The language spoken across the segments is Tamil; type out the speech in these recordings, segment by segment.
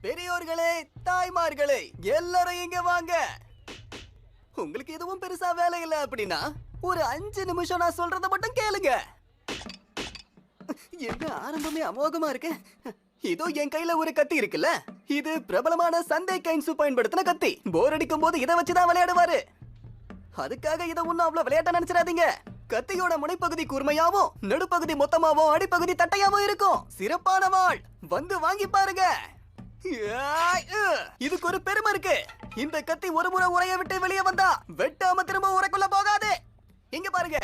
பெரியோர்களே, தாய்மார்களே, எல்லாரும் இங்க வாங்க. உங்களுக்கு எதுவும் பெருசா வேலை இல்ல அப்படின்னா ஒரு 5 நிமிஷம் நான் சொல்றத மட்டும் கேளுங்க. என்ன ஆரம்பமே அமோகமா இருக்கு. இதோ என் கையில ஒரு கத்தி இருக்குல்ல, இது பிரபலமான சண்டே கைன்சு பயன்படுத்தின கத்தி. போர் அடிக்கும் போது இதை வச்சுதான் விளையாடுவாரு. அதுக்காக இதை ஒன்னும் அவ்வளவு விளையாட்ட நினைச்சிடாதீங்க. கத்தியோட முனைப்பகுதி கூர்மையாவும், நடுப்பகுதி மொத்தமாவும், அடிப்பகுதி தட்டையாவும் இருக்கும். சிறப்பான வாள். வந்து வாங்கி பாருங்க. இதுக்கு ஒரு பெருமை இருக்கு. இந்த கத்தி ஒரு முறை உரைய விட்டு வெளியே வந்தா வெட்டாம திரும்ப உரைக்குள்ள போகாது. இங்க பாருங்க,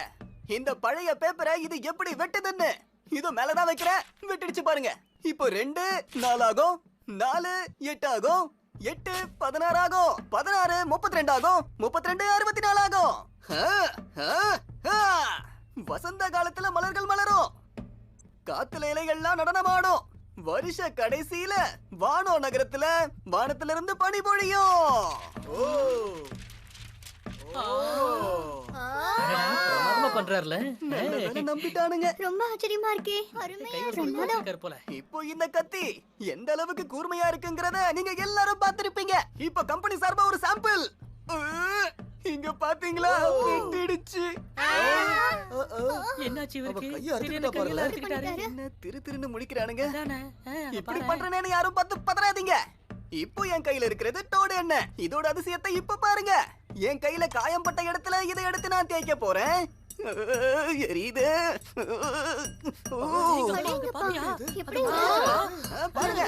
இந்த பழைய பேப்பரை இது எப்படி வெட்டுதுன்னு. இது மேலதான் வைக்கிறேன், வெட்டிடுச்சு பாருங்க. இப்போ 2 4 ஆகும், 4 8 ஆகும், 8 16 ஆகும், 16 32 ஆகும், 32 64 ஆகும். வசந்த காலத்துல மலர்கள் மலரும், காத்துல இலைகள்லாம் நடனமாடும். வருஷ கடைசியில வானோ நகரத்துல வானத்துல இருந்து பனி பொழியும். நம்பிட்டானுங்க. ரொம்ப ஆச்சரியமா இருக்கே. இப்போ இந்த கத்தி எந்த அளவுக்கு கூர்மையா இருக்குங்கறத நீங்க எல்லாரும் பார்த்திருப்பீங்க. இப்போ கம்பெனி சார்பா ஒரு சாம்பிள். இங்க பாத்தீங்களா, வெட்டிடுச்சு. என்னாச்சு இவருக்கு? என்ன திரு திருன்னு முழிக்கிறானுங்க. இப்படி பண்றேன்னு யாரும் பார்த்து பதறாதீங்க. இப்போ என் கையில இருக்கிறது தோடு எண்ணெய். இதோட அதிசயத்தை இப்ப பாருங்க. என் கையில காயம்பட்ட இடத்துல இதை எடுத்து நான் தேய்க்க போறேன். எரியுது. பாருங்க.